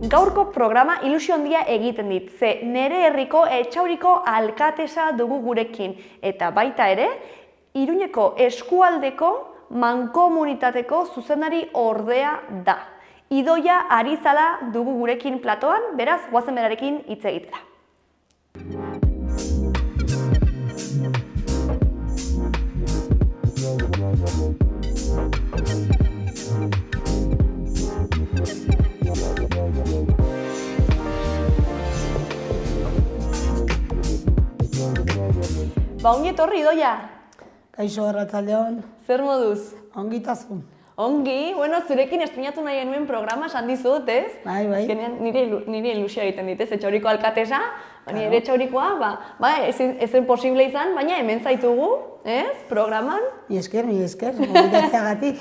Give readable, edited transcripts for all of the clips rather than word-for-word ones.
gaurko programa ilusio handia egiten dit, ze nere herriko Etxauriko alkatesa dugu gurekin, eta baita ere, Iruñeko eskualdeko mankomunitateko zuzendari ordea da. Idoia Arizala dugu gurekin platoan, beraz, goazen berarekin hitz egitera. Ba, ongi etorri, Idoia. Kaixo, arratsaldeon. Zer moduz? Ongitasun. Ongi, bueno, zurekin estrenatu nahi genuen programa esan dizut, ez? Bai, bai. Azkenean nire ilusioa egiten dit, ez? Etxauriko alkatesa, nire Etxaurikoa, ezen posible izan, baina hemen zaitugu, ez? Programan. Mi esker, ongitatzeagatik.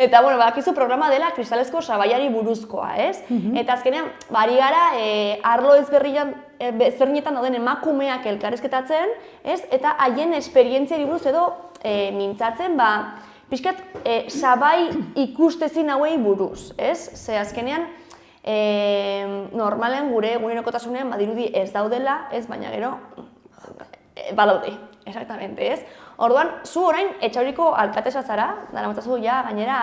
Eta, bueno, badakizu programa dela kristalezko sabaiari buruzkoa, ez? Eta azkenean, bari gara, arlo ezberdinetan dauden emakumeak elkarrizketatzen, ez? Eta haien esperientziari buruz edo mintzatzen, pixkat, sabai ikustezin hauei buruz, ez? Ze azkenean, normalen gure egunerokotasunean badirudi ez daudela, ez? Baina gero, badaude, exactamente, ez? Orduan, zu orain Etxauriko alkatesa zara, daramatzazu ja gainera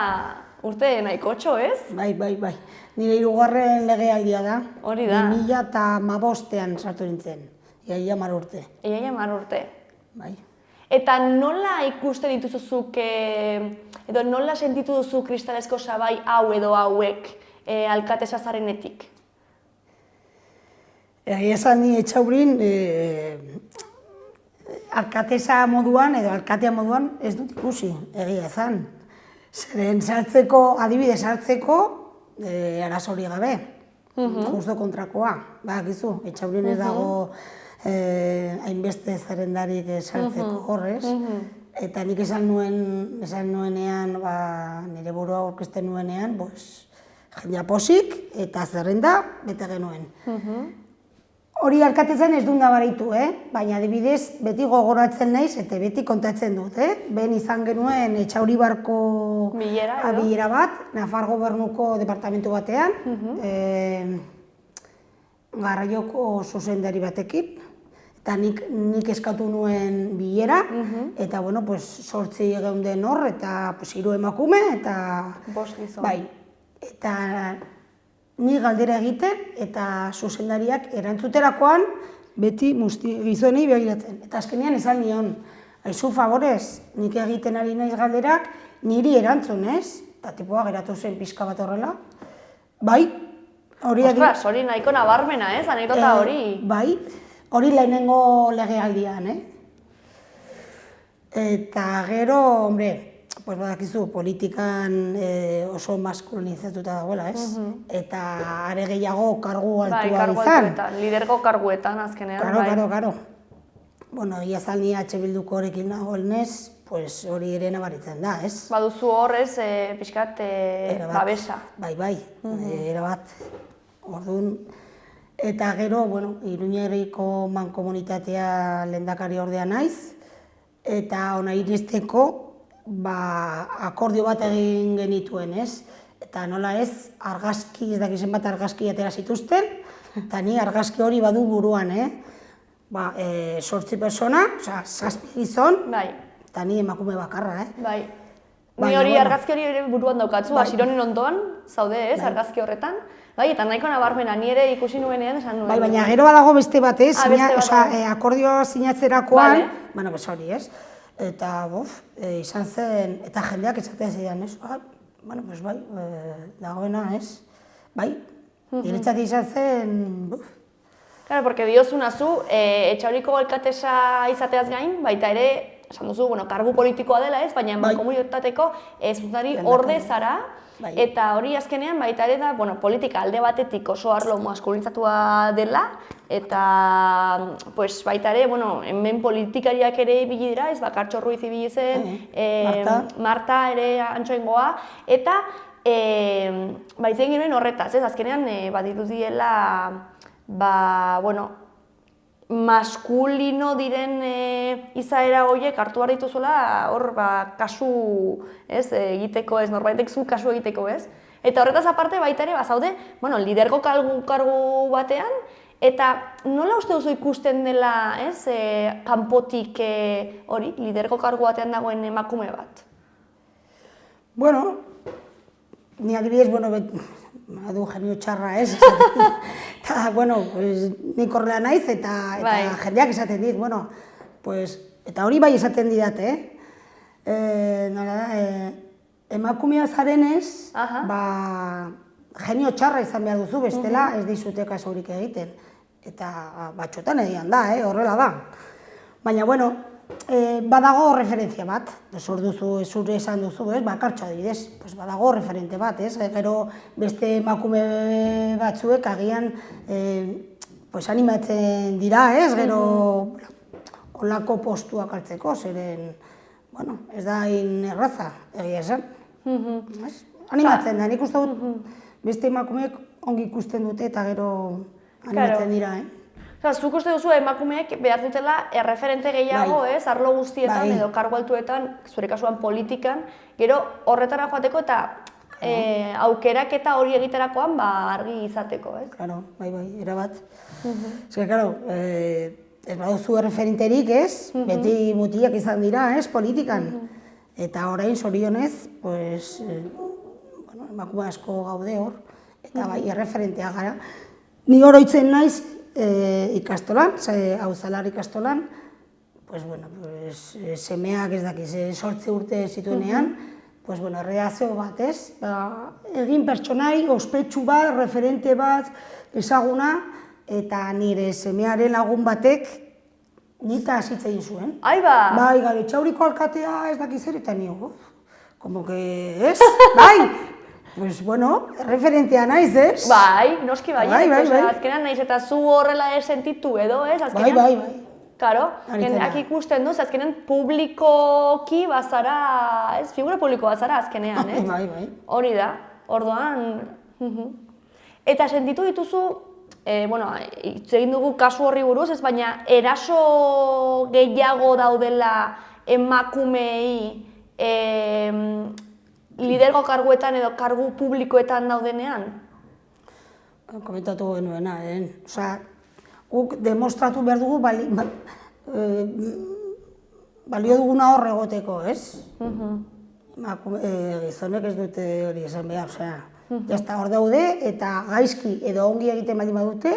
urte nahikotxo, ez? Bai. Nire 3. legealdia da. Hori da. 2015ean sartu nintzen. Iaia 10 urte. Iaia 10 urte. Bai. Eta nola ikusten dituzuzuk, edo nola sentitu duzu kristalezko sabai hau edo hauek alkatesa zarenetik? Egia esan ni Etxaurin alkatesa moduan edo alkatea moduan ez dut ikusi, egia esan. Zeren adibidez sartzeko arazori gabe, justo kontrakoa. Bakizu, Etxaurin ez dago hainbeste zerrendarik sartzeko horrez. Eta nik esan nuenean, nire burua aurkezten nuenean, jendea posik eta zerrenda bete genuen. Hori alkatezen ez dut nabaritu, baina adibidez beti gogoratzen naiz eta beti kontatzen dut. Ben izan genuen Etxauribarko bilera bat, Nafar Gobernuko departamentu batean, garraioko zuzendari batekin, eta nik eskatu nuen bilera, eta 8 geunden hor, eta 3 emakume, eta... 5 gizon. Bai, eta... Ni galdera egiten eta zuzendariak erantzuterakoan beti gizonei begiratzen. Eta azkenean esan nion, aizu favorez, nik egiten ari naiz galderak, niri erantzun, ez? Eta tipoa geratu zen pixka bat horrela. Bai, hori... Ostras, hori nahiko nabarmena, ez? Anekdota hori. Bai, hori lehenengo legealdian, Eta gero, hombre, badakizu, politikan oso maskulinizatuta dagoela, ez? Eta are gehiago kargu altua izan. Lidergo karguetan azkenean. Karo. Bueno, egia zan ni Bilduko horrekin nagoenez, hori ere nabaritzen da, ez? Baduzu horrez, pixkat, babesa. Bai, erabat. Orduan, eta gero, Iruñerriko mankomunitatea lehendakari ordea naiz, eta ona iristeko, akordio bat egin genituen, ez? Eta nola ez, argazki, ez dakizen bat argazki atera zituzten, eta ni argazki hori badu buruan, 8 persona, 7 gizon, eta ni emakume bakarra, Bai. Ni hori argazki hori buruan daukatzu, Asironen ondoan, zaude, ez, argazki horretan. Bai, eta nahiko nabarmena, ni ere ikusi nuenean esan nuen. Bai, baina gero badago beste bat, ez? Akordioa sinatzerakoan, hori, ez? Eta, izan zen, eta jendeak esatea zidan, ez? Bai, dagoena, ez? Bai, niretzat izan zen, Claro, porque diozuna zu, Etxauriko alkatesa izateaz gain, baita ere, esan duzu, kargu politikoa dela, ez? Baina mankomunitateko zuzendari orde zara, eta hori azkenean baita ere da, politika alde batetik oso arlo maskulinizatua dela, eta baita ere, hemen politikariak ere ibili dira, ez Bakartxo Ruiz ibili zen, Marta ere Antxoengoa, eta baitzen ginen horretaz, ez? Azkenean badirudiela, maskulino diren izaera horiek hartu behar dituzuela hor kasu egiteko ez, norbaitek zu kasu egiteko ez. Eta horretaz aparte baita ere, bazaude, bueno, lidergo kargu batean, eta nola uste duzu ikusten dela, ez, kanpotik hori, lidergo kargu batean dagoen emakume bat? Bueno, ni adibidez, bueno, badu genio txarra, ez? Eta, bueno, nik horrela naiz, eta jendeak esaten dit, bueno, eta hori bai esaten didate, nola da, emakumea zarenez, genio txarra izan behar duzu, bestela ez dizute kasurik egiten. Eta batxotan egian da, horrela da. Baina, bueno, badago referentzia bat, zure esan duzu, bakartxo adibidez, badago referente bat, gero beste emakume batzuek agian animatzen dira, gero olako postuak hartzeko, zeren, bueno, ez da hain erraza, egia esan. Animatzen da, nik uste dut beste emakumeek ongi ikusten dute eta gero animatzen dira, Zuk uste duzu emakumeek behar dutela erreferente gehiago, arlo guztietan edo kargu altuetan, zure kasuan politikan, gero horretara joateko eta aukerak eta hori egiterakoan argi izateko, ez? Claro, bai, erabat. Ez ez baduzu erreferenterik, ez? Beti mutilak izan dira, ez? Politikan. Eta orain zorionez, emakume asko gaude hor, eta bai, erreferentea gara. Ni oroitzen naiz ikastolan, hauzalar ikastolan, semeak ez dakiz, 8 urte zituenean, erredazio bat, ez? Egin pertsonai, ospetsu bat, referente bat, ezaguna, eta nire semearen lagun batek nita hasitze egin zuen. Aiba! Bai, Galetxauriko alkatea ez dakiz ere, eta nio, como que, ez? Bai! Pues, bueno, referentea naiz, ez? Bai, noski bai. Azkenean naiz eta zu horrela sentitu edo, ez? Bai. Karo, jendeak ikusten duz, azkenean publikoki bazara, ez? Figura publiko bazara azkenean, ez? Bai. Hori da, orduan. Eta sentitu dituzu, hitz egin dugu kasu horri buruz, ez? Baina eraso gehiago daudela emakumeei lidergo karguetan edo kargu publikoetan daudenean? Komentatu genuena, Osea, guk demostratu behar dugu balio duguna hor egoteko, ez? Gizonek ez dute hori esan behar, osea, hor daude eta gaizki edo ongi egiten baldin badute,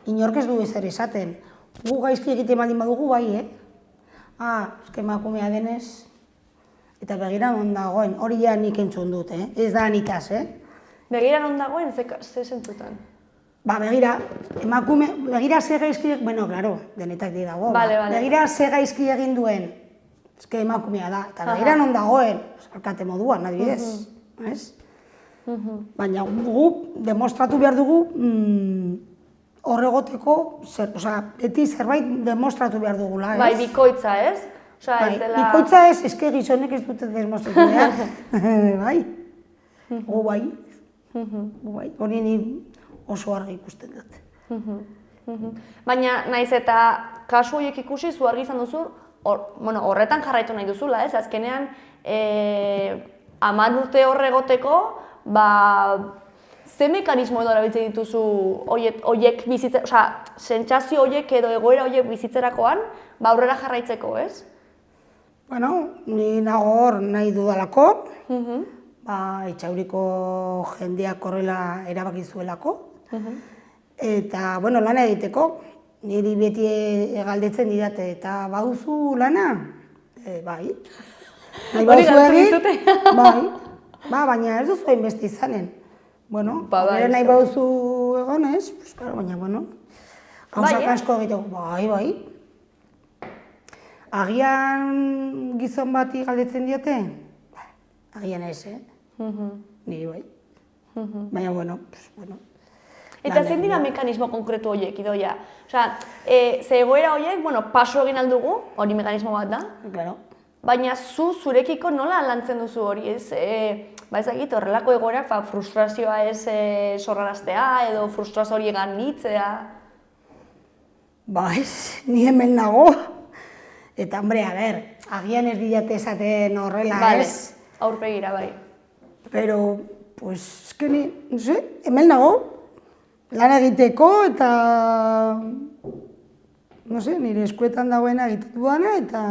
inork ez du ezer esaten. Gu gaizki egiten baldin badugu bai, emakumea denez, eta begiran on dagoen, hori ja nik entzun dut, ez da anitaz, Begiran on dagoen, ze zentzutan? Begira, begira ze gaizki, bueno, klaro, denetak di dago, begira ze gaizki egin duen, emakumea da, eta begiran on dagoen, alkate moduan, adibidez, ez? Baina guk demostratu behar dugu hor egoteko, beti zerbait demostratu behar dugula, ez? Bai, bikoitza, ez? Bikoitza ez, eske gizonek ez dute demostratu behar, bai? Gu bai, hori ni oso argi ikusten dut. Baina naiz eta kasu horiek ikusi, zu argi izan duzu, horretan jarraitu nahi duzula, ez? Azkenean, 10 urte hor egoteko, ze mekanismo edo erabiltzen dituzu horiek bizitzerakoan, osea, sentsazio horiek edo egoera horiek bizitzerakoan, aurrera jarraitzeko, ez? Bueno, ni nago hor nahi dudalako, Itxauriko jendeak horrela erabaki zuelako, eta, bueno, lana egiteko, niri beti galdetzen didate, eta baduzu lana? Bai. Nahi baduzu egin? Bai. Baina ez duzu hainbeste izanen. Bueno, nahi baduzu egonez, baina, bueno, gauzak asko egiteko, bai. Agian gizon bati galdetzen diote? Agian ez, niri bai. Baina, bueno. Eta zein dira mekanismo konkretu horiek, Idoia? Osea, ze egoera horiek, paso egin aldugu, hori mekanismo bat da. Claro. Baina zurekiko nola lantzen duzu hori, ez? Ezagit, horrelako egoerak frustrazioa ez sorraraztea edo frustrazio hori eganitzea? Ni hemen nago. Eta, hombre, agian ez dilate esaten horrela, ez? Aurpegira, bai. Pero pues, eskeni, no sé, hemen nago, lan egiteko eta, no sé, nire eskuetan dagoena egiten duana eta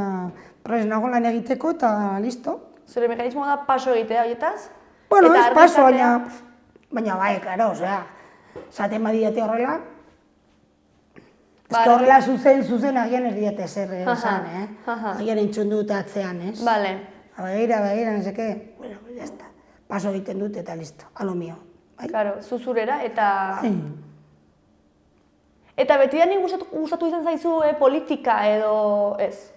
prest nago lan egiteko eta listo. Zure mekanismoa da paso egitea horietaz? Bueno, ez paso, baina bai, klaro, osea, esaten badiate horrela, ez horrela zuzen agian ez diate zer esan, agian entzun dut atzean, ez? Bale. Begira, nezeke, bueno, ya está, paso egiten dut eta listo, alo mio. Claro, zuzurera eta... Eta betidanik gustatu izan zaizu politika edo ez?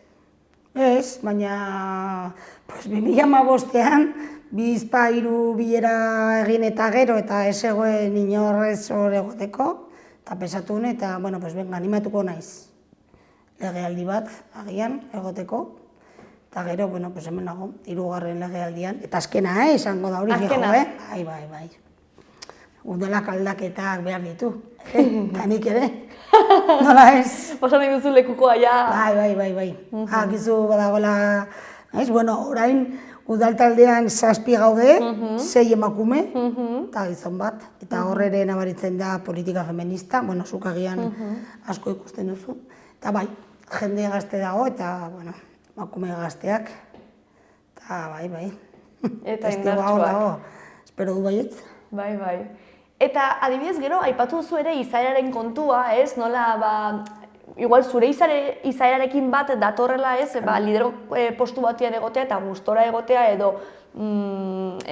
Ez, baina 2015ean bizpa hiru bilera egin eta gero eta ez egoen inorrez hor egoteko eta pesatu nuen eta, bueno, benga, animatuko naiz legealdi bat agian egoteko eta gero, bueno, hemen nago, 3. legealdian eta azkena, izango da hori fijo, Bai. Udelak aldaketak behar ditu, eta nik ere, nola ez? Pasan nahi duzu lekukoa, ja. Bai. Gizu badagoela, bueno, orain udaltaldean 7 gaude, 6 emakume, eta gizon bat, eta horre nabaritzen da politika feminista, bueno, zuk agian asko ikusten duzu, eta bai, jende gazte dago, eta, bueno, emakume gazteak, eta bai. Eta indartsuak. Espero du baietz. Bai. Eta adibidez gero, aipatu duzu ere izaeraren kontua, ez? Nola, igual zure izaerarekin bat datorrela, ez? Lidergo postu batian egotea eta gustora egotea edo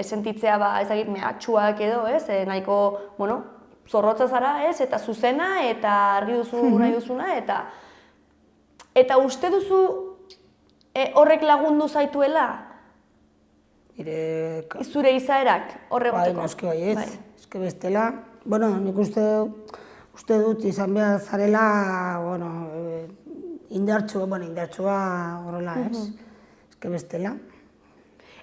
sentitzea, ezagik, mehatxuak edo, ez? Nahiko, bueno, zorrotza zara, ez? Eta zuzena, eta argi duzu nahi duzuna, eta uste duzu horrek lagundu zaituela? Zure izaerak horregoteko? Bai, noski baietz. Eske bestela, bueno, nik uste dut izan behar zarela, bueno, indartsua horrela, ez? Eske bestela.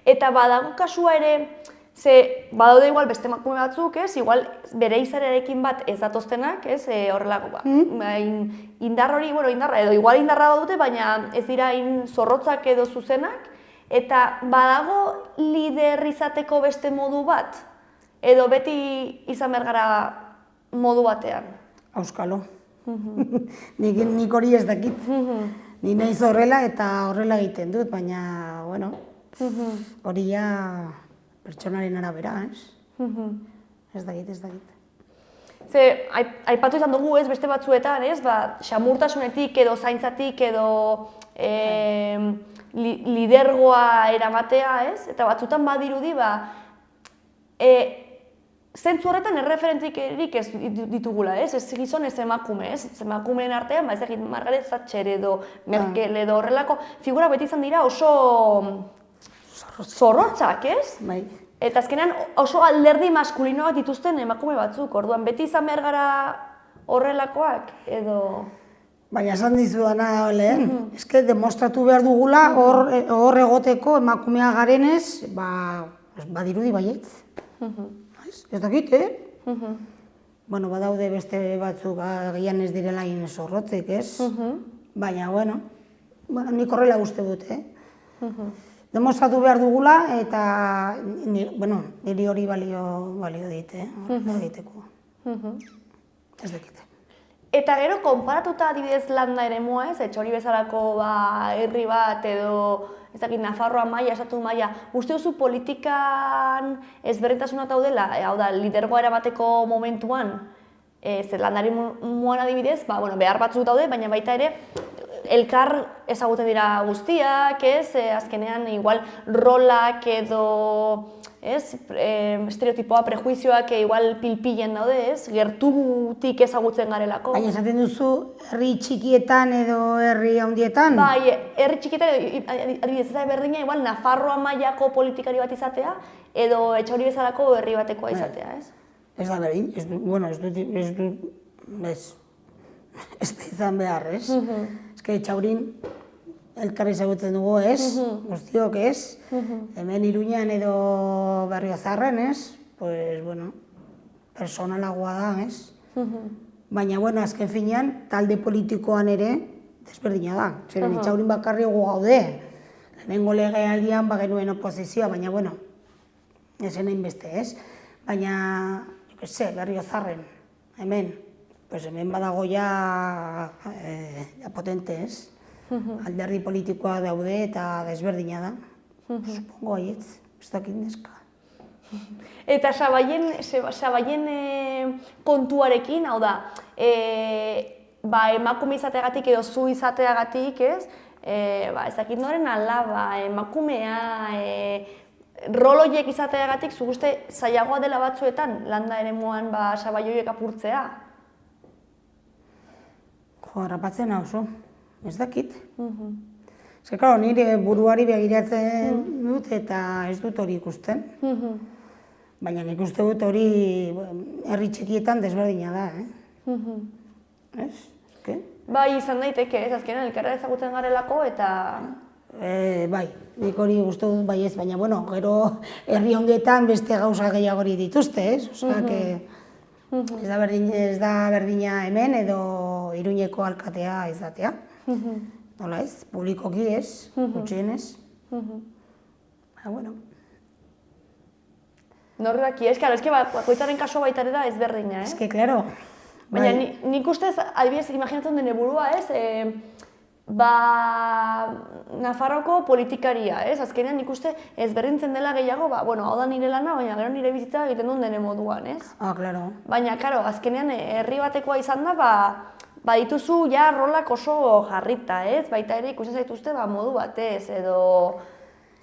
Eta badago kasua ere, ze badaude igual beste emakume batzuk, ez? Igual bere izaerarekin bat ez datoztenak, ez? Horrelako, indar hori, bueno, indarra, edo igual indarra badute, baina ez dira zorrotzak edo zuzenak, eta badago lider izateko beste modu bat? Edo beti izan behar gara modu batean? Auskalo. Nik hori ez dakit. Ni nahiz horrela eta horrela egiten dut, baina, bueno, hori ja pertsonaren arabera, ez? Ez dakit. Ze, aipatu izan dugu, ez, beste batzuetan, ez, xamurtasunetik edo zaintzatik edo lidergoa eramatea, ez? Eta batzutan badirudi, zentzu horretan erreferentzik ez ditugula, ez? Ez gizon ez emakume, ez? Emakumeen artean, ez egin Margaret Thatcher edo Merkel edo horrelako figura beti izan dira oso zorrotzak, ez? Bai. Eta azkenean oso alderdi maskulinoak dituzten emakume batzuk, orduan beti izan behar gara horrelakoak edo... Baina esan dizudana lehen, eske demostratu behar dugula hor egoteko emakumea garenez, badirudi baietz. Ez dakit, Bueno, badaude beste batzuk agian ez direla zorrotzik, ez? Baina, bueno, nik horrela uste dut, demostratu behar dugula eta, bueno, niri hori balio dit, horrela egiteko. Ez dakit. Eta gero, konparatuta adibidez landa eremua, ez? Hori bezalako herri bat edo ez dakit, Nafarroa maila, estatu maila, uste duzu politikan ezberdintasuna daudela, hau da, lidergoa eramateko momentuan, landari muan adibidez, behar batzuk daude, baina baita ere, elkar ezaguten dira guztiak, ez? Azkenean, igual, rolak edo, ez? Estereotipoa, prejuizioak igual pilpilen daude, ez? Gertutik ezagutzen garelako. Baina esaten duzu, herri txikietan edo herri handietan? Bai, herri txikietan, adibidez, ez da berdina, igual, Nafarroa mailako politikari bat izatea, edo Etxauri bezalako herri batekoa izatea, ez? Ez da berdin, ez da izan behar, ez? Ez que Etxaurin elkarri ezagutzen dugu, ez? Guztiok, ez? Hemen Iruñan edo Berriozarren, ez? Pues, bueno, personalagoa da, ez? Baina, bueno, azken finean, talde politikoan ere, desberdina da. Zeren Etxaurin bakarri gu gaude. Lehenengo legealdian genuen oposizioa, baina, bueno, ezen hainbeste, ez? baina, Berriozarren, hemen, hemen badago ja potente, ez? Alderdi politikoa daude eta desberdina da. Supongo haietz, ez dakit neska. Eta Sabaien kontuarekin, hau da, emakume izateagatik edo zu izateagatik, ez? Ez dakit noren alaba, emakumea, rol horiek izateagatik, zu guzti zailagoa dela batzuetan, landa ere moan Sabai horiek apurtzea? Jo, harrapatzen hau, ez dakit. Ez que, klaro, nire buruari begiratzen dut eta ez dut hori ikusten. Baina nik uste dut hori herri txikietan desberdina da, Ez? Bai, izan daiteke, ez azkenean elkarra ezagutzen garelako eta... Bai, nik hori uste dut bai ez, baina, bueno, gero herri hongetan beste gauza gehiagori dituzte, ez? Osea, ez da berdina hemen edo Iruñeko alkatea izatea. Nola ez, publikoki ez, gutxienez. Bueno. Norraki, ez que bakoitzaren kaso baita ere da ezberdina, Ez que, klaro. Baina nik ustez, adibidez, imaginatzen dene burua, ez? Nafarroko politikaria, ez? Azkenean nik uste ezberdintzen dela gehiago, hau da nire lana, baina gero nire bizitza egiten duen dene moduan, ez? Klaro. Baina, klaro, azkenean herri batekoa izan da, badituzu ja rolak oso jarrita, ez? Baita ere ikusten zaituzte modu batez, edo...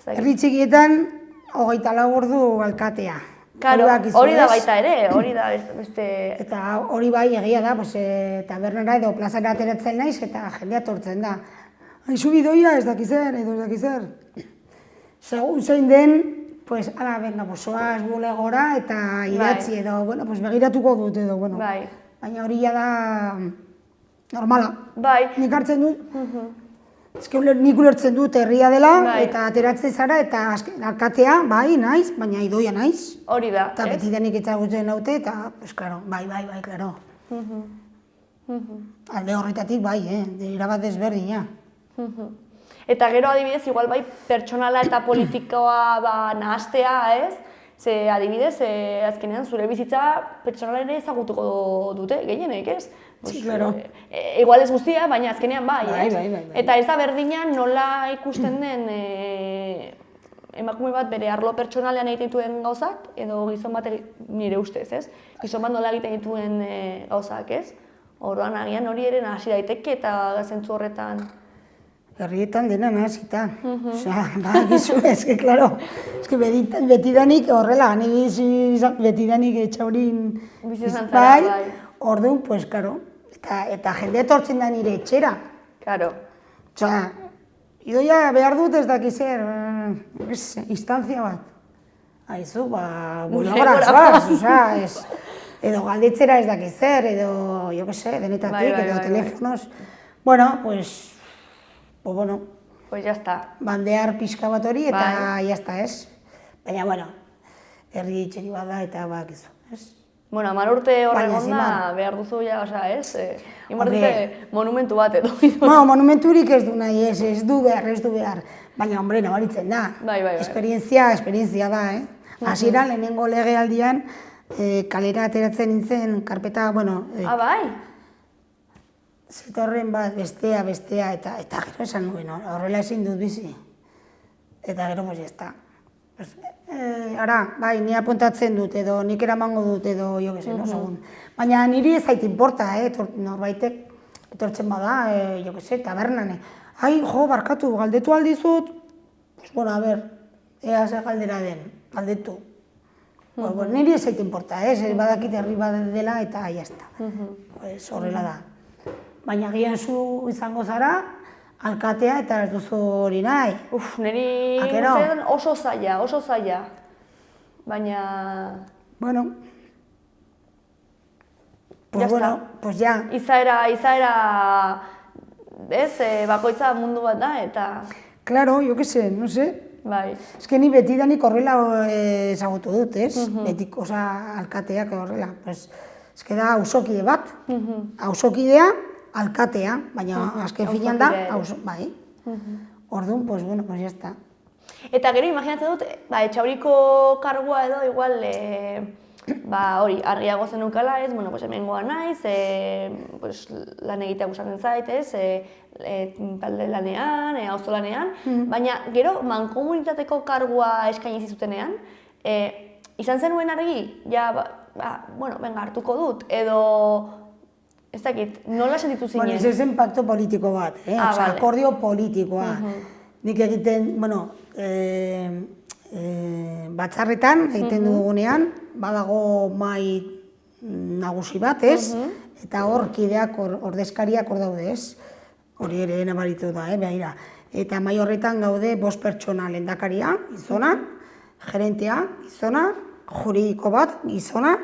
Herri txikietan, 24 ordu alkatea. Karo, hori da baita ere, hori da beste... Eta hori bai egia da, tabernara edo plazara ateratzen naiz eta jendea tortzen da. Aizu bidoia ez dakizer, edo ez dakizer. Segun zein den, ala, venga, soaz bulegora eta idatzi edo, begiratuko dut edo, baina hori da normala. Nik hartzen dut. Nik ulertzen dut herria dela, eta ateratzen zara, eta alkatea, naiz, baina idoia naiz. Hori da, ez? Eta beti denik etzagutzen naute, eta, klaro, klaro. Alde horretatik, erabat desberdina. Eta gero adibidez, igual pertsonala eta politikoa nahastea, ez? Ze adibidez, azkenean zure bizitza pertsonala ere ezagutuko dute, gehienek, ez? Sí, claro. Igual ez guztia, baina azkenean ez? Eta ez da berdina nola ikusten den emakume bat bere arlo pertsonalean egiten dituen gauzak, edo gizon bat nire ustez, ez? Gizon bat nola egiten dituen gauzak, ez? Orduan agian hori ere nahasi daiteke eta zentzu horretan. Herrietan dena nahasita. Osea, gizu, klaro, betidanik horrela, betidanik etxaurin bizizantzara, orduan, klaro, eta jende etortzen da nire etxera. Claro. Osea, idoia behar dut ez dakizer, instantzia bat. Aizu, bulegorak zoaz, edo galditzera ez dakizer, edo, jo que se, denetatik, edo telefonos. Bueno, pues ya está. Bandear pixka bat hori eta ya está, ez? Baina, herri txeri bat da eta bakizu, ez? 10 urte horregon da, behar duzu ja, ez? Imordite monumentu bat edo. Monumenturik ez du nahi, ez du behar. Baina, nabaritzen da. Esperientzia da, Hasieran, lehenengo legealdian, kalera ateratzen nintzen, karpeta, bai? Zetorren bat, bestea, eta gero esan nuen, horrela ezin dut bizi. Eta gero, ya está. Ara, ni apuntatzen dut, edo nik eramango dut, edo jo que se, segun. Baina niri ez zait inporta, norbaitek etortzen bada, jo que se, tabernan. Ai, barkatu, galdetu aldizut, a ber, ea ze galdera den, galdetu. Niri ez zait inporta, badakit herri bat dela, eta ya está. Horrela da. Baina gian zu izango zara, alkatea eta ez duzu hori nahi. Niri oso zaila. Baina... Pues ya. Izaera, ez, bakoitza mundu bat da, eta... Claro, jo que sé, no sé. Bai. Ez que ni betidanik horrela ezagutu dut, ez? Betik, alkateak horrela. Ez que da hausokide bat. Hausokidea, alkatea, baina azken finean da, bai. Orduan, ya está. Eta gero, imaginatzen dut, etxauriko kargua edo, igual, hori, argiago zenukala, ez, bueno, hemengoa naiz, lan egitea gustatzen zait, ez, talde lanean, auzo lanean, baina gero mankomunitateko kargua eskaini zizutenean, izan zenuen argi, bueno, venga, hartuko dut, edo, ez dakit, nola sentitu zinen? Bueno, ez zen pakto politiko bat, akordio politikoa. Nik egiten, bueno, batzarretan egiten dugunean, badago mai nagusi bat, ez? Eta hor kideak, ordezkariak hor daude, ez? Hori ere nabaritu da, begira. Eta mai horretan gaude 5 pertsona, lehendakaria, gizona, gerentea, gizona, juridiko bat, gizona,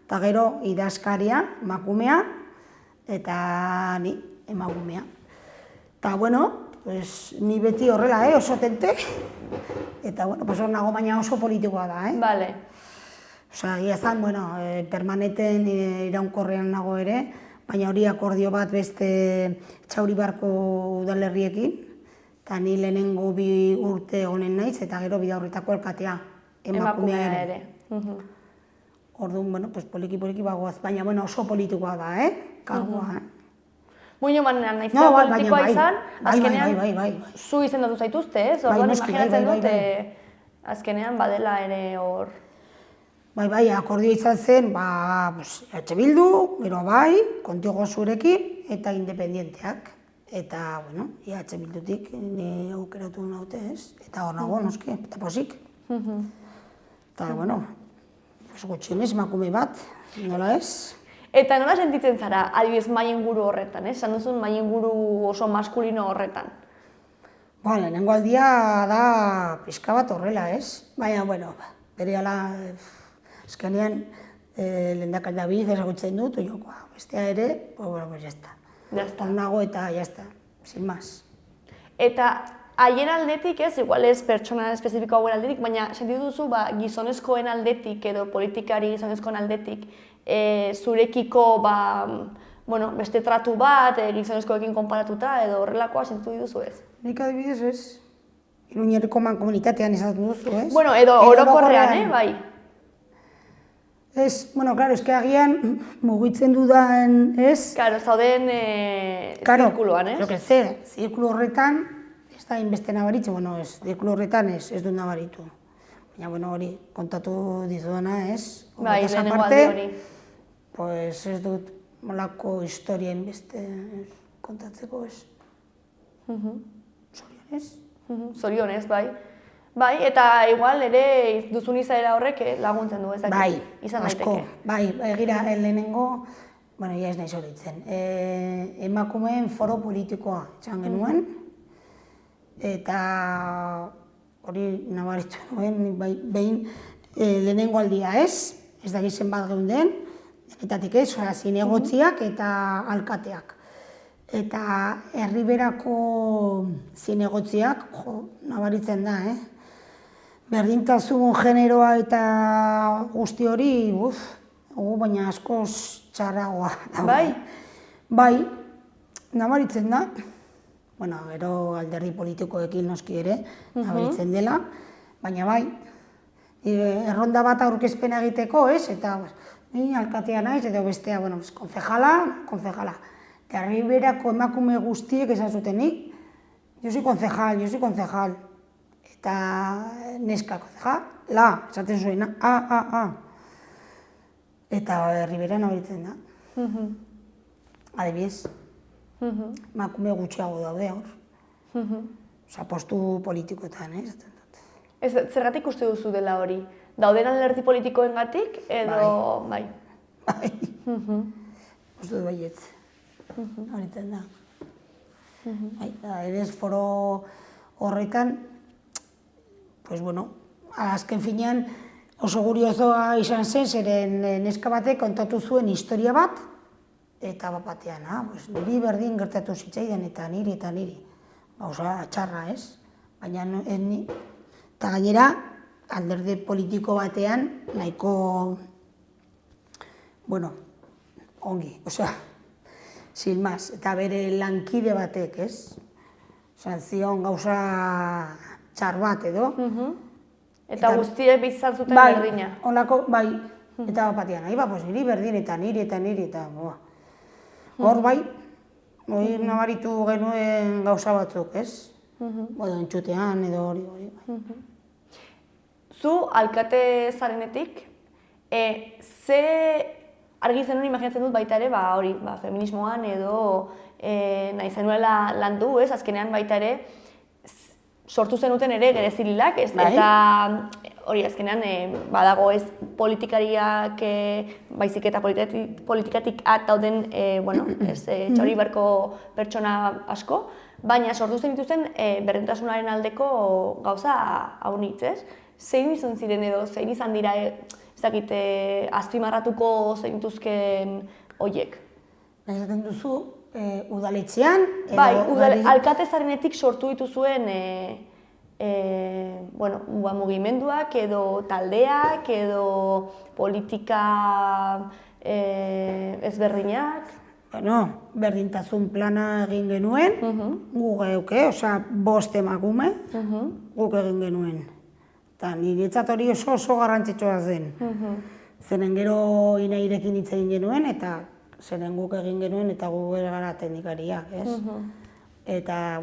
eta gero idazkaria, emakumea, eta ni, emagumea. Eta, bueno, ni beti horrela, oso tentek, eta, bueno, hor nago baina oso politikoa da, Bale. Osa, egia zan, bueno, permanenten iraunkorrean nago ere, baina hori akordio bat beste Txauribarko udalerriekin, eta ni lehenengo 2 urte honen naiz, eta gero Bidaurretako alkatea, emakumea ere. Orduan, bueno, poliki-poliki bagoaz, baina, bueno, oso politikoa da, kargua, Muño manean nahiz da politikoa izan, azkenean zu izendatu zaituzte, ez? Orduan imaginatzen dut, azkenean badela ere hor... Bai, akordio izan zen, EH Bildu, gero kontigo zurekin, eta independienteak. Eta, bueno, EH Bildutik aukeratu naute, ez? Eta hor nago, noski, eta posik. Eta, bueno, gutxienez, emakume bat, nola ez? Eta nola sentitzen zara, adibidez, mai inguru horretan, ez? Esan duzun mai inguru oso maskulino horretan. Lehenengo aldia da pixka bat horrela, ez? Baina, bueno, berehala, azkenean, lehendakari David ezagutzen dut, bestea ere, bueno, jazta. Jazta. Nago eta jazta, sin más. Eta haien aldetik, ez, igual ez pertsona espezifiko hauen aldetik, baina sentitu duzu gizonezkoen aldetik edo politikari gizonezkoen aldetik zurekiko beste tratu bat gizonezkoekin konparatuta edo horrelakoa sentitu duzu ez? Nik adibidez ez. Iruñerriko mankomunitatean izaten duzu, ez? Bueno, edo orokorrean, bai. Ez, bueno, claro, eske agian mugitzen dudan, ez? Claro, zauden zirkuloan, ez? Lo que sé, zirkulo horretan, ez da inbeste nabaritzen, bueno, ez, zirkulo horretan ez dut nabaritu. Baina, bueno, hori, kontatu dizudana, ez? Bai, lehenengo aldi hori. Pues ez dut molako historia inbeste kontatzeko, ez? Zorionez? Zorionez, bai. Bai, eta igual ere duzun izaera horrek laguntzen du, ez dakit, izan daiteke. Bai, egira, lehenengo, bueno, ja ez nahi zoritzen, emakumeen foro politikoa txan genuen, eta hori nabaritu nuen, behin lehenengo aldia ez dakit zenbat geunden, denetatik ez, zinegotziak eta alkateak. Eta herriberako zinegotziak, nabaritzen da, berdintasun generoa eta guzti hori, baina askoz txarragoa. Bai? Bai, nabaritzen da. Bueno, gero alderdi politikoekin noski ere, nabaritzen dela. Baina bai, erronda bat aurkezpena egiteko, ez? Eta ni alkatea naiz, edo bestea, bueno, konzejala. Eta herriberako emakume guztiek esan zutenik, yo soy concejal. Eta neska konzejala, esaten zuena, Eta herribera nabaritzen da. Adibidez, emakume gutxiago daude hor. Osa, postu politikoetan, esaten dut. Zergatik uste duzu dela hori? Dauden alderdi politikoengatik edo bai? Bai. Uste dut baietz. Nabaritzen da. Edez foro horretan, pues bueno, azken finean oso guriozoa izan zen, zeren neska batek kontatu zuen historia bat, eta batean, niri berdin gertatu zitzaidan eta niri. Osa, txarra ez, baina eta gainera, alderdi politiko batean, nahiko, bueno, ongi, osea, sin más, eta bere lankide batek, ez? Zion gauza txar bat edo. Eta guztiek bizan zuten berdina. Bai, Eta batean, nahi pues niri berdin eta niri, hor bai, hori nabaritu genuen gauza batzuk, ez? Entxutean edo hori. Zu, alkate zarenetik, ze argi zenuen imaginatzen dut baita ere, hori, feminismoan edo nahi zenuela landu, ez? Azkenean baita ere, sortu zenuten ere gerezililak, eta hori azkenean badago ez politikariak baizik eta politikatik dauden Etxauri Barko pertsona asko, baina sortu zen dituzten berdintasunaren aldeko gauza haunitz, ez? Zein izan ziren edo, zein izan dira azpimarratuko zein dituzken horiek? Esaten duzu, udaletxean edo... Bai, alkate zarenetik sortu dituzuen mugimenduak edo taldeak edo politika ezberdinak. Berdintasun plana egin genuen, guk geuke, osea, 5 emakume, guk egin genuen. Eta niretzat hori oso garrantzitsua zen. Zeren gero inairekin hitz egin genuen, eta zeren guk egin genuen eta gu gara teknikariak, ez? Eta,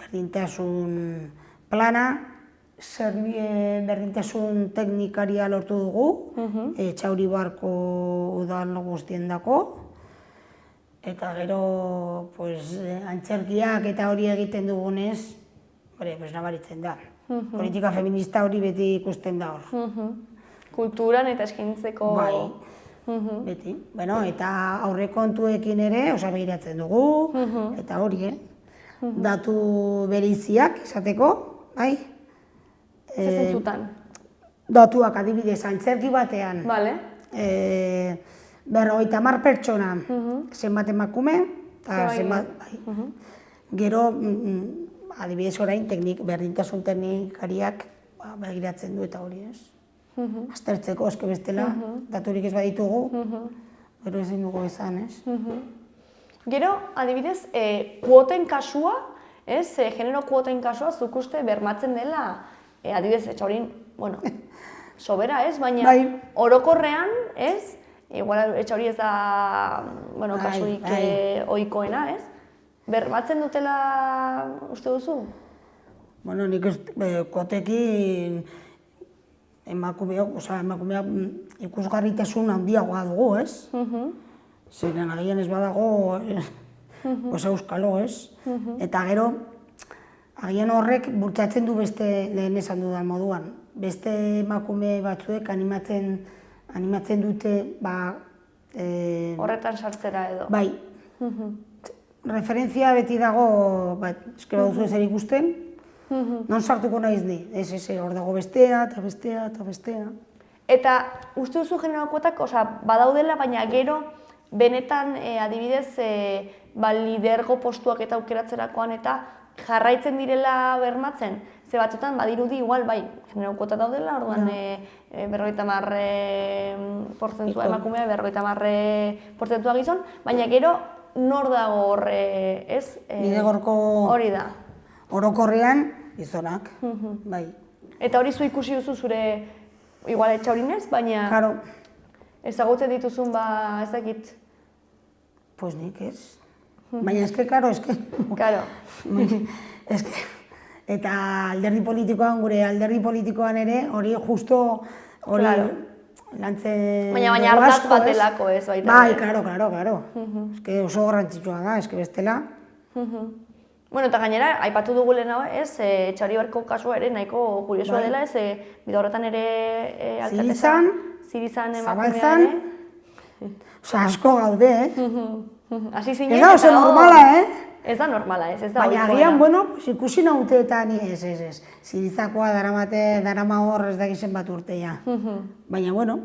berdintasun plana, berdintasun teknikaria lortu dugu, Etxauri Barko udal guztien dako, eta gero, antzerkiak eta hori egiten dugunez, nabaritzen da. Politika feminista hori beti ikusten da hor. Kulturan eta eskintzeko... Beti. Eta aurrekontuekin ere, begiratzen dugu, eta hori, datu bereiziak esateko, bai? Zezentzutan? Datuak adibidez, antzerki batean, 50 pertsona, zenbat emakume, eta zenbat, bai. Gero, adibidez orain, berdintasun teknikariak begiratzen du eta hori, ez? Aztertzeko, eske bestela, daturik ez baditugu, gero ezin dugu izan, ez? Gero, adibidez, kuoten kasua, genero kuoten kasua, zuk uste bermatzen dela, adibidez, Etxaurin, sobera, ez? Baina orokorrean, ez? Igual Etxauri ez da, kasurik ohikoena, ez? Bermatzen dutela uste duzu? Nik kuotekin emakumeak ikusgarritasun handiagoa dugu, ez? Zeren agian ez badago, euskalo, ez? Eta gero, agian horrek bultzatzen du beste lehen esan dudan moduan. Beste emakume batzuek animatzen dute, horretan sartzera edo. Bai. Referentzia beti dago, eske baduzu ezer ikusten, non sartuko naiz ni, hor dago bestea, eta bestea, eta bestea. Eta uste duzu genero kuotak, badaudela, baina gero benetan adibidez lidergo postuak eta aukeratzerakoan eta jarraitzen direla bermatzen. Ze batzutan badirudi igual, genero kuota daudela, orduan 50% emakumea, 50% gizon, baina gero nor dago horre, ez? Bidegorko hori da. Orokorrean, gizonak, bai. Eta hori zu ikusi duzu zure, igual Etxaurinez, baina ezagutzen dituzun, ez dakit? Pues nik ez. Baina eske, karo. Eta alderdi politikoan, gure alderdi politikoan ere, hori justo, hori lantzen... Baina ardatz bat delako ez, baita. Bai, karo. Eske oso garrantzitsua da, eske bestela. Eta gainera, aipatu dugu lehenago, ez, Etxauri Barko kasua ere nahiko kuriosua dela, ez, bide horretan ere Zirizan emakumea ere. Asko gaude, Hasi zinen eta... Ez da oso normala, Ez da normala, ez da baina agian, ikusi nauteetan, ez. Zirizakoa darama hor ez dakizen bat urteia. Baina,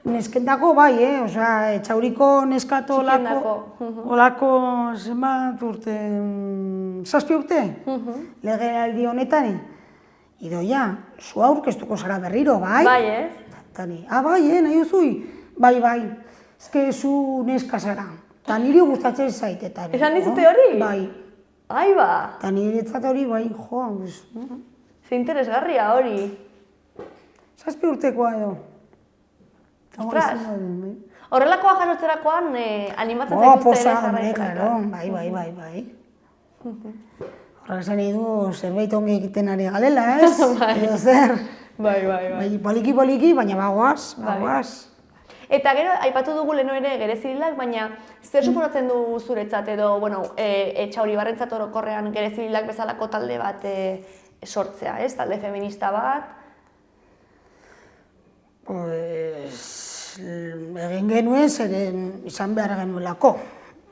neskendako bai, Etxauriko neskato olako zenbat urte, 7 urte, legealdi honetan. Idoia, zu aurkeztuko zara berriro, bai? Bai, ez? Bai, nahi duzui? Bai, ezke zu neska zara. Eta niri gustatzen zaitetan. Esan dizute hori? Bai. Ai ba? Eta niretzat hori, bai, Ze interesgarria hori. 7 urtekoa edo. Ostras! Horrelakoa jasotzerakoan animatzen posa, claro, bai. Horrek esan nahi du, zerbait ongi egiten ari galela, ez? Edo zer. Bai. Poliki, baina bagoaz. Eta gero, aipatu dugu leheno ere gerezibilak, baina zer suposatzen du zuretzat edo, Etxauribarrentzat orokorrean gerezibilak bezalako talde bat sortzea, ez? Talde feminista bat? Egin genuen, zeren izan behar genuelako.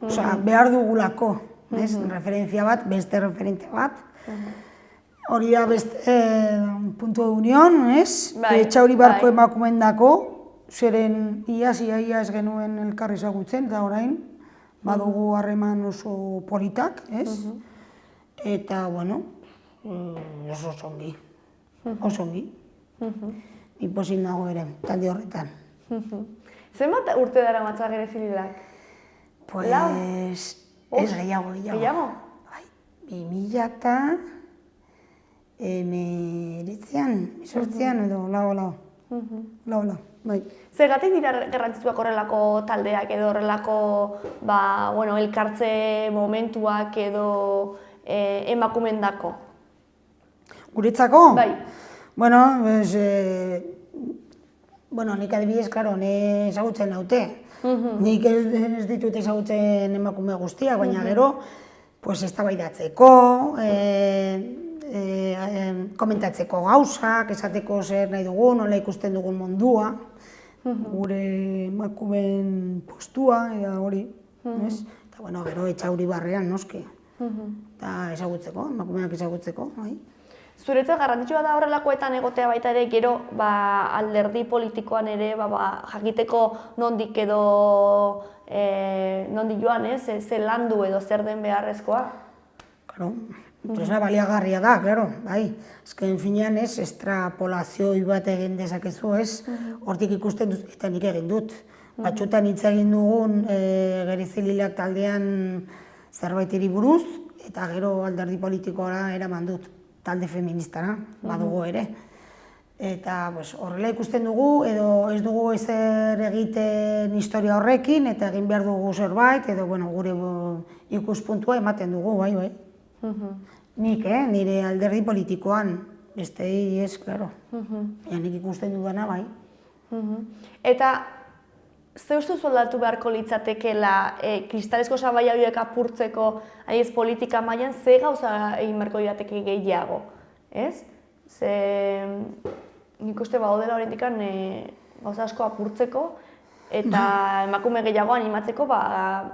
Osea, behar dugulako, ez? Referentzia bat, beste referentzia bat. Hori da beste puntu de unión, ez? Etxauribarko emakumendako, zeren iaz genuen elkarri ezagutzen, eta orain, badugu harreman oso politak, ez? Eta, bueno, oso ongi. Iposin dago ere, talde horretan. Zenbat urte dara matza gerezibilak? Pues, ez gehiago. Gehiago? Bai, 2019an edo lau. Bai. Zergatik dira garrantzitsuak horrelako taldeak edo horrelako elkartze momentuak edo emakumendako? Guretzako? Bai. Nik adibidez, klaro, ezagutzen naute. Nik ez ditut ezagutzen emakume guztiak, baina gero, eztabaidatzeko, komentatzeko gauzak, esateko zer nahi dugun, nola ikusten dugun mundua, gure emakumeen postua, eta hori, ez? Eta, gero Etxauribarrean, noski. Eta ezagutzeko, emakumeak ezagutzeko, bai. Zuretzat garrantzitsua da horrelakoetan egotea baita ere, gero alderdi politikoan ere jakiteko nondik edo nondik joan, ze landu edo zer den beharrezkoa? Claro, tresna baliagarria da, claro, bai. Azken finean estrapolazioi bat egin dezakezu, ez? Hortik ikusten dut, eta nik egin dut. Batxutan hitz egin dugun gerizililak taldean zerbaiteri buruz, eta gero alderdi politikoa eraman dut. Talde feministara, badugu ere. Eta horrela ikusten dugu, edo ez dugu ezer egiten historia horrekin, eta egin behar dugu zerbait, edo gure ikuspuntua ematen dugu, bai. Nik, nire alderdi politikoan, bestei ez, klaro. Nik ikusten dudana, bai. Eta, ze uste aldatu beharko litzatekeela kristalezko sabai horiek apurtzeko politika mailan ze gauza egin beharko lirateke gehiago, ez? Ze nik uste baudela horrendik gauza asko apurtzeko eta emakume gehiago animatzeko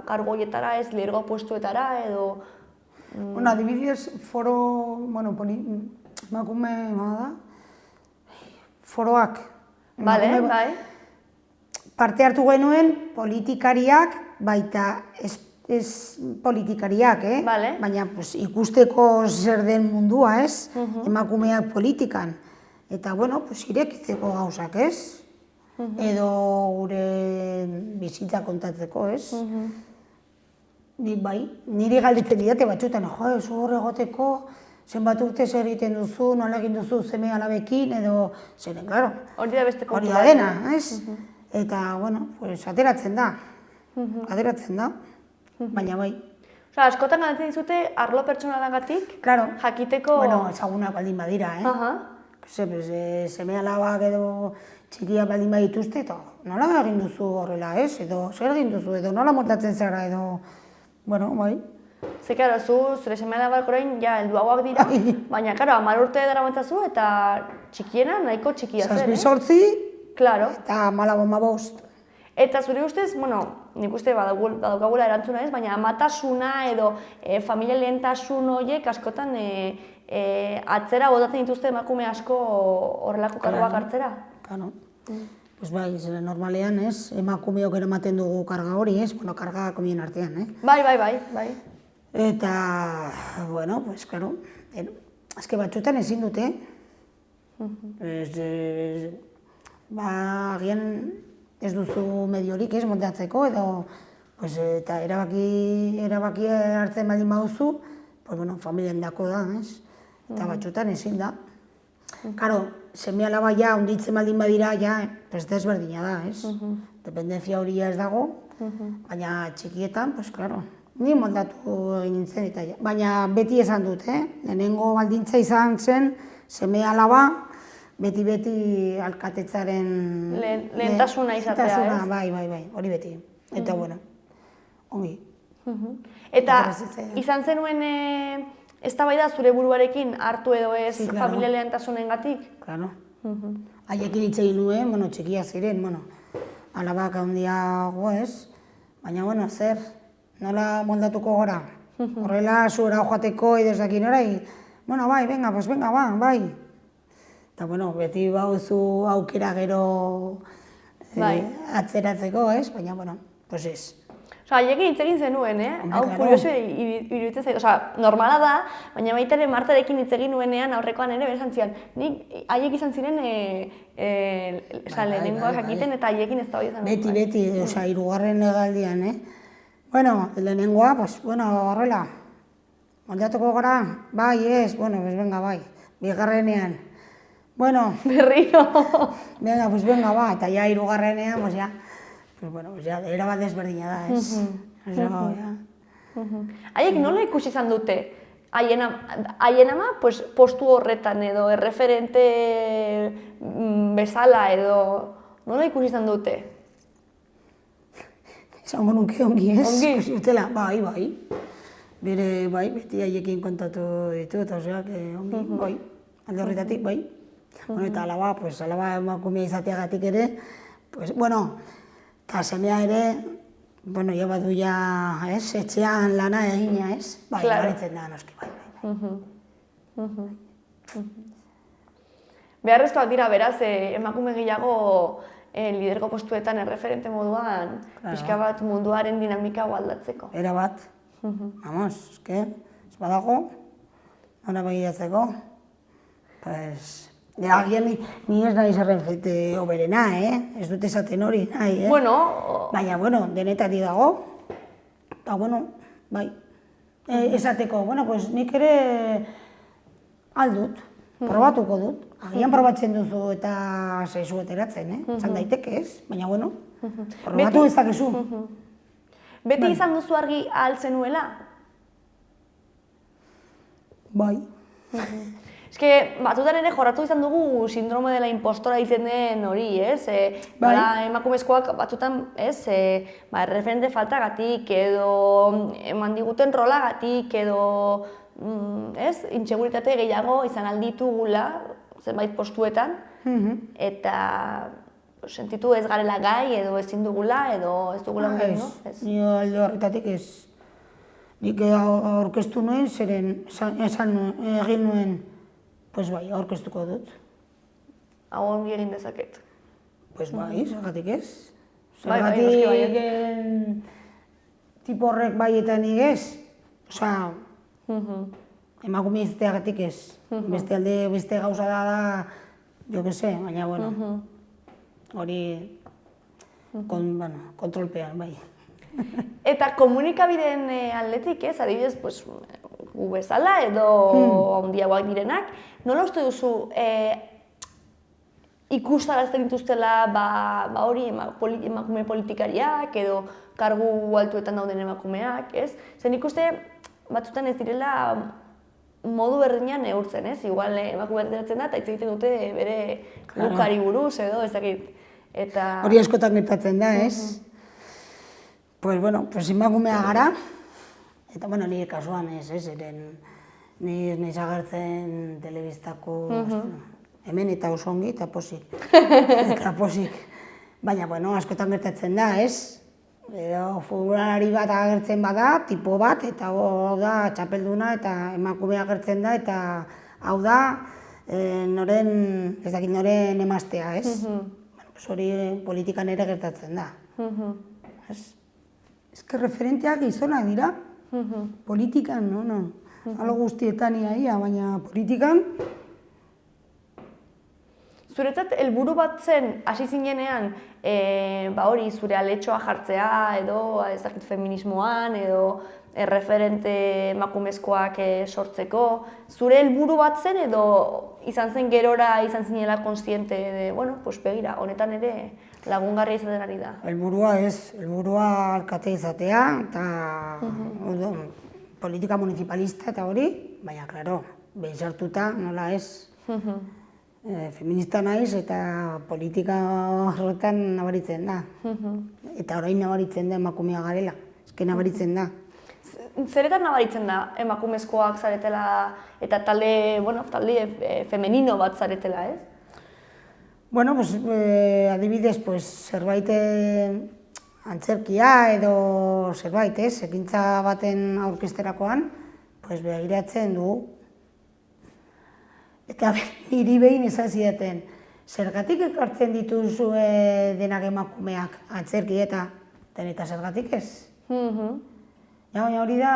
kargu horietara, ez lidergo puestuetara edo... Adibidez, foro, emakume foroak. Bai. Parte hartu genuen politikariak, baita ez politikariak, baina ikusteko zer den mundua, ez? Emakumeak politikan. Eta, irekitzeko gauzak, ez? Edo gure bizitza kontatzeko, ez? Niri galditzen didate batzutan, zu hor egoteko, zenbat urte zer egiten duzu, nola egin duzu seme alabekin, edo zeren, klaro. Hori da beste kontua. Hori da dena, ez? Eta, ateratzen da. Baina bai. Askotan galdetzen dizute arlo pertsonalagatik, jakiteko... Ezagunak baldin badira, seme alabak edo txikiak baldin badituzte, eta nola egin duzu horrela, ez? Edo zer egin duzu, edo nola montatzen zara, edo... bai. Ze, karo, zure seme alabak orain helduagoak dira, baina, karo, 10 urte daramatzazu eta txikiena nahiko txikia zen, 7-8, Claro. Eta 15. Eta zure ustez, nik uste badaukagula erantzuna ez, baina amatasuna edo familia lehentasun horiek askotan atzera botatzen dituzte emakume asko horrelako karguak hartzera. Claro. Bai, normalean ez, emakumeok eramaten dugu karga hori ez, karga komien artean, Bai. Eta, claro, azke batzutan ezin dute. Agian ez duzu mediorik ez montatzeko edo eta erabaki hartzen baldin baduzu, familian dako da, ez? Eta batzutan ezin da. Karo, seme alaba ja, onditzen baldin badira, ja, desberdina da, ez? Dependenzia hori ez dago, baina txikietan, pues, klaro, ni moldatu egin nintzen, baina beti esan dut, lehenengo baldintza izan zen, seme alaba, beti alkatetzaren... Lehentasuna izatea, ez? Bai, hori beti. Eta, bueno, ongi. Eta izan zenuen eztabaida zure buruarekin hartu edo ez familia lehentasunengatik? Claro. Haiekin hitz egin nuen, bueno, txikia ziren, bueno, alabak handiago ez, baina, bueno, zer, nola moldatuko gora? Horrela, zuera joateko edezakin orai, bueno, bai, venga, pues venga, bai. Eta, bueno, beti bauzu aukera gero atzeratzeko, ez? Baina, bueno, pues ez. Osa, haiekin hitz egin zenuen, hau kurioso iruditzen zaitu. Osa, normala da, baina baita ere Martarekin hitz egin nuenean aurrekoan ere besan zian. Nik haiek izan ziren lehenengoak jakiten eta haiekin ez da hori izan. Beti, osa, hirugarren legaldian, Bueno, lehenengoa, pues, bueno, horrela, moldatuko gara, bai, ez, bueno, pues venga, bai, bigarrenean. Bueno, berriro. Venga, pues venga, ba, eta ja hirugarrenean, pues ya, pues bueno, pues ya, erabat desberdina da, ez? Haiek nola ikusi izan dute? Haien ama, pues, postu horretan edo, erreferente bezala edo, nola ikusi izan dute? Esango nuke ongi, ez? Ongi? Ikusi dutela, bai. Bere, bai, beti haiekin kontatu ditu, eta oseak, ongi, bai. Alde horretatik, bai. Bueno, eta alaba, pues, alaba emakumea izateagatik ere, pues, bueno, eta semea ere, bueno, ja badu ja, ez, etxean lana egina, ez? Bai, garitzen da, noski, bai. Beharrezkoak dira, beraz, emakume gehiago lidergo postuetan erreferente moduan, pixka bat munduaren dinamika aldatzeko. Era bat, vamos, eske, ez badago, hona begiratzeko, pues, agian ni ez nahi zerrenfete oberena, ez dut esaten hori nahi, Bueno... Baina, bueno, denetari dago, eta, bueno, bai, esateko, bueno, pues nik ere aldut, probatuko dut. Agian probatzen duzu eta zaizu eteratzen, zan daiteke ez, baina, bueno, probatu ez dakizu. Beti izan duzu argi ahal zenuela? Bai. Eske, batutan ere jorratu izan dugu sindrome dela impostora izen den hori, ez? Emakumezkoak batutan, ez? Referente faltagatik edo eman diguten rolagatik edo, ez? Inseguritate gehiago izan alditugula zenbait postuetan eta sentitu ez garela gai edo ezin dugula edo ez dugula ongen, no? Ni alde horretatik ez. Nik aurkeztu nuen, zeren egin nuen, pues bai, aurkeztuko dut. Hau ongi egin dezaket. Pues bai, zergatik ez. Zergatik tipo horrek bai eta nik ez. Osa, emakume izateagatik ez. Beste gauza da, jo que se, baina, bueno, hori kontrolpean, bai. Eta komunikabideen aldetik, ez, adibidez, pues, gu bezala edo handiagoak direnak, nola uste duzu ikustarazten dituztela hori emakume politikariak edo kargu altuetan dauden emakumeak, ez? Zen ikuste batzutan ez direla modu berdinean neurtzen, ez? Igual emakume ateratzen da eta hitz egiten dute bere lukari buruz edo, ez dakit. Hori askotan gertatzen da, ez? Pues bueno, pues emakumea gara, eta bueno, nire kasuan ez, eren nire agertzen telebistako hemen eta oso ongi eta posik. Eta posik. Baina, bueno, askotan gertatzen da, ez? Edo futbolari bat agertzen bada, tipo bat, eta hau da txapelduna eta emakumea agertzen da, eta hau da noren, ez dakit noren emaztea, ez? Hori politikan ere gertatzen da. Ez que referenteak gizonak dira, politikan, no? Alo guztietan ia, baina politikan... zuretzat helburu bat zen, hasi zinenean, hori zure aletxoa jartzea, edo ez dakit feminismoan, edo referente emakumezkoak sortzeko, zure helburu bat zen, edo izan zen gerora, izan zinela konstiente, bueno, pues begira, honetan ere lagungarria izaten ari da. Helburua ez, helburua alkate izatea, eta politika municipalista eta hori, baina, klaro, behin sartuta, nola ez, feminista naiz eta politika horretan nabaritzen da. Eta orain nabaritzen da emakumea garela, eske nabaritzen da. Zeretan nabaritzen da emakumezkoak zaretela eta talde femenino bat zaretela, ez? Bueno, pues, adibidez, pues, zerbait antzerkia edo zerbait, ez? Ekintza baten aurkezterakoan, pues, begiratzen dugu. Eta niri behin esan zidaten, zergatik ekartzen dituzue denak emakumeak antzerkieta, eta zergatik ez? Baina hori da...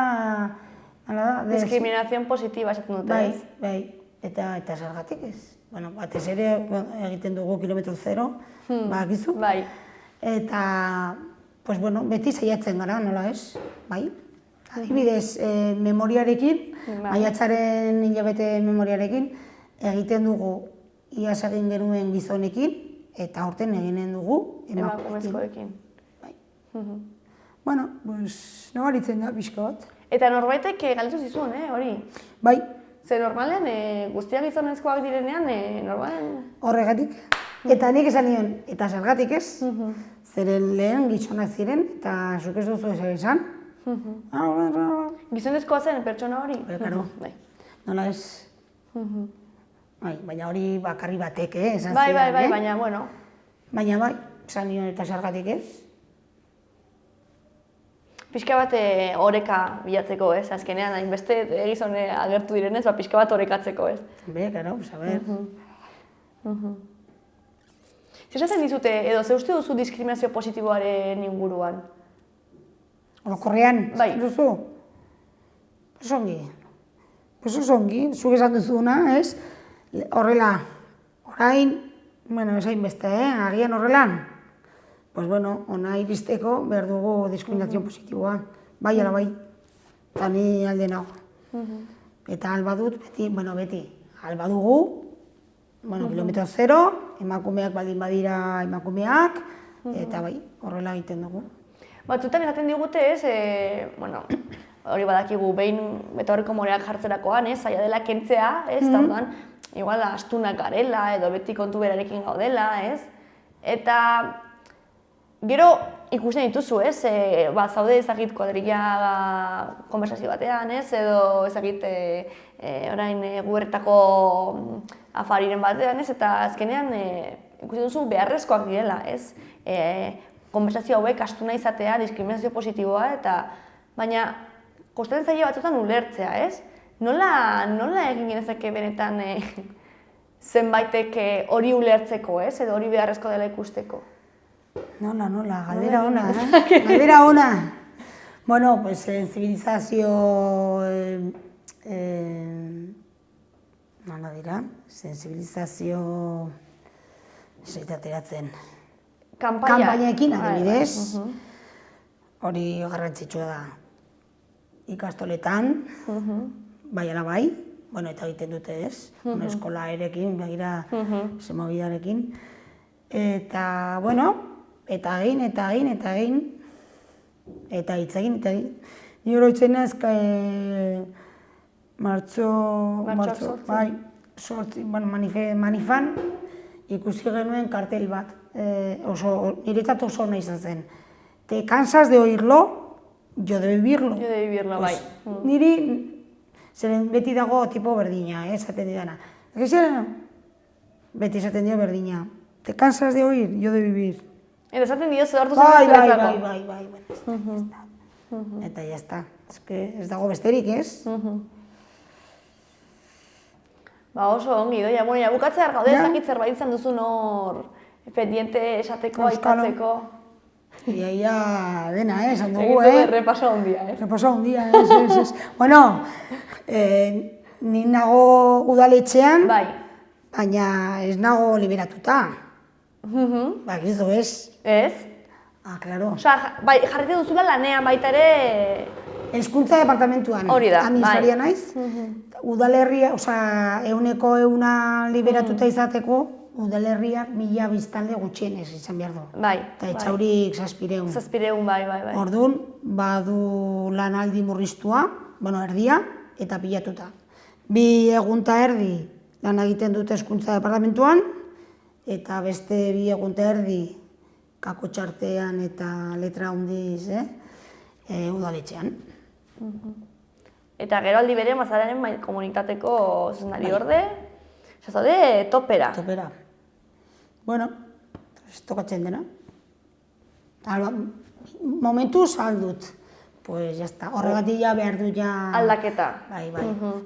Diskriminazion positiba esaten dute, ez? Bai, eta zergatik ez? Bueno, batez ere egiten dugu kilometro zero, badakizu. Bai. Eta, pues bueno, beti saiatzen gara, nola ez? Bai. Adibidez, memoriarekin, maiatzaren hilabete memoriarekin, egiten dugu iaz egin genuen gizonekin, eta aurten eginen dugu emakumezkoekin. Bai. Bueno, pues, nabaritzen da pixka bat. Eta norbaitek galdetu zizun, hori? Bai. Ze normalen, guztiak gizonezkoak direnean, normalen... Horregatik. Eta nik esan nion, eta zergatik ez, zeren lehen gizonak ziren, eta zuk ez duzu esan. Gizonezkoa zen pertsona hori? Karo, nola ez. Baina hori bakarri batek, esan ziren. Bai, baina, bueno. Baina bai, esan nion eta zergatik ez. Pixka bat oreka bilatzeko, ez? Azkenean, hainbeste gizone agertu direnez, pixka bat orekatzeko, ez? Karo, saber. Zer dizute, edo ze uste duzu diskriminazio positiboaren inguruan? Orokorrean, duzu? Osongi. Osongi, zuk esan duzuna, ez? Horrela, orain, bueno, ez hainbeste, agian horrelan. Pues bueno, ona iristeko behar dugu diskriminazio positiboa. Bai, ala bai. Eta ni alde nago. Eta albadut, beti, albadugu, kilometro zero, emakumeak baldin badira emakumeak, eta bai, horrela egiten dugu. Batzutan esaten digute, ez, hori badakigu behin meteoriko moreak jartzerakoan, ez, zaila dela kentzea, ez, eta orduan, igual astunak garela, edo beti kontu berarekin gaudela, ez, eta gero ikusten dituzu, ez, zaude ezagit kuadrilla konversazio batean, ez, edo ezagit orain guberretako afariren batean, ez, eta azkenean ikusten duzu beharrezkoak direla, ez, konversazio hauek astuna izatea, diskriminazio positiboa, eta baina kostatzen zaila batzutan ulertzea, ez? Nola egin genezake benetan zenbaitek hori ulertzeko, ez, edo hori beharrezko dela ikusteko? Nola, galdera ona, galdera ona. Bueno, pues sensibilizazio, nola dira, sensibilizazio, ateratzen. Kanpainekin, adibidez, hori garrantzitsua da. Ikastoletan, bai ala bai, eta egiten dute ez, eskola erekin, begira, zemobidarekin. Eta, bueno, eta egin, eta hitz egin. Ni oroitzen naiz, manifan ikusi genuen kartel bat, niretzat oso ona izan zen. Te cansas de oírlo, yo de vivirlo. Yo de vivirlo, bai. Niri, zeren beti dago tipo berdina, esaten didana. Beti esaten dio berdina. Te cansas de oír, yo de vivir. Eta esaten dio zer hartu zen Bai, eta ya está. Ez dago besterik, ez? Ba oso ongi, doia, bukatzea gaude ezakit zerbait izan duzu nor pendiente esateko, aipatzeko. Ia dena, esan dugu, Repaso handia, ez? Repaso handia, ez. Bueno, ni nago udaletxean, baina ez nago liberatuta. Bakizu ez? Ez? Ah, klaro. Osa, bai, jarrite duzula lanean baita ere... Hezkuntza departamentuan. Hori da, administraria naiz. Udalerria, osa, 100 liberatuta izateko, udalerriak 1000 biztanle gutxienez izan behar du. Bai. Eta etxaurik 700. 700, bai. Orduan, badu lanaldi murriztua, erdia, eta pilatuta. 2 egun eta erdi lan egiten dute hezkuntza departamentuan, eta beste 2 egun eta erdi kako txartean eta letra handiz, udaletxean. Eta gero aldi bere, Mazararen komunitateko zuzendari orde, zaude topera. Topera. Bueno, ez tokatzen dena. Momentuz aldut. Pues jazta, horregatik ja behar du ja... Aldaketa. Bai.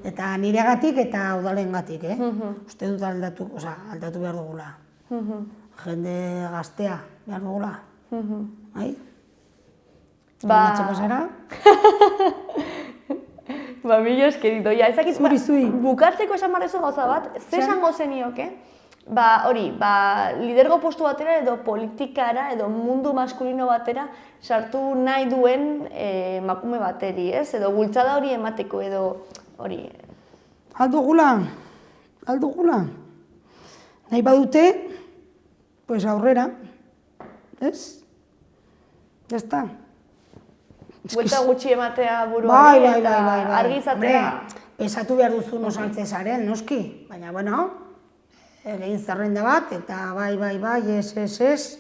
Eta niregatik eta udalengatik, Uste dut aldatu behar dugula. Jende gaztea behar dugula. Bai? Matxe pasara? Mila esker, Idoia. Zuri. Bukatzeko esan barrezu gauza bat, ze esango zenioke? Lidergo postu batera edo politikara edo mundu maskulino batera sartu nahi duen emakume bateri, ez? Edo bultzada hori emateko edo hori... Aldugula. Nahi badute, pues aurrera, ez? Jazta. Buelta gutxi ematea buruari eta argi izatea. Pesatu behar duzu nosaltzezaren, noski, baina, egin zerrenda bat, eta bai, ez,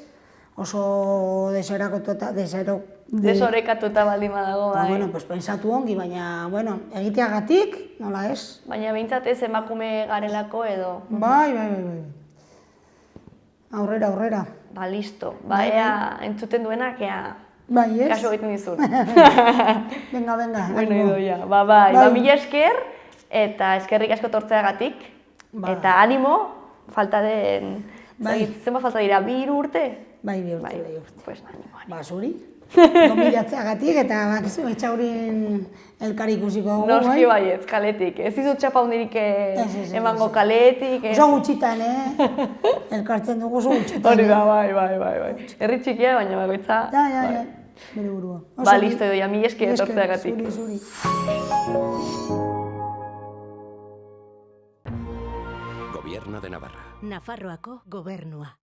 oso desorekatuta baldin badago, bai. Pues pensatu ongi, baina, egiteagatik, nola ez? Baina behintzat ez emakume garelako edo... Bai. Aurrera. Listo. Ea entzuten duenak, bai, ez? Kaso egiten dizut. Venga. Bueno, Idoia. Bai. Mila esker, eta eskerrik asko tortzeagatik. Eta animo, falta den... Zenba falta dira, 2 urte? Bai, 2 urte. Pues animo. Zuri. Gomilatzeagatik eta bakizu etxaurin elkar ikusiko dugu, bai? Noski baietz, kaletik. Ez dizut txapa hundirik emango kaletik. Oso gutxitan, elkartzen dugu oso gutxitan. Hori da, bai. Herri txikia, baina bagoitza. Ja. Bere burua. Listo, Idoia, mila esker etortzeagatik. Zuri. Gobierno de Navarra. Nafarroako gobernua.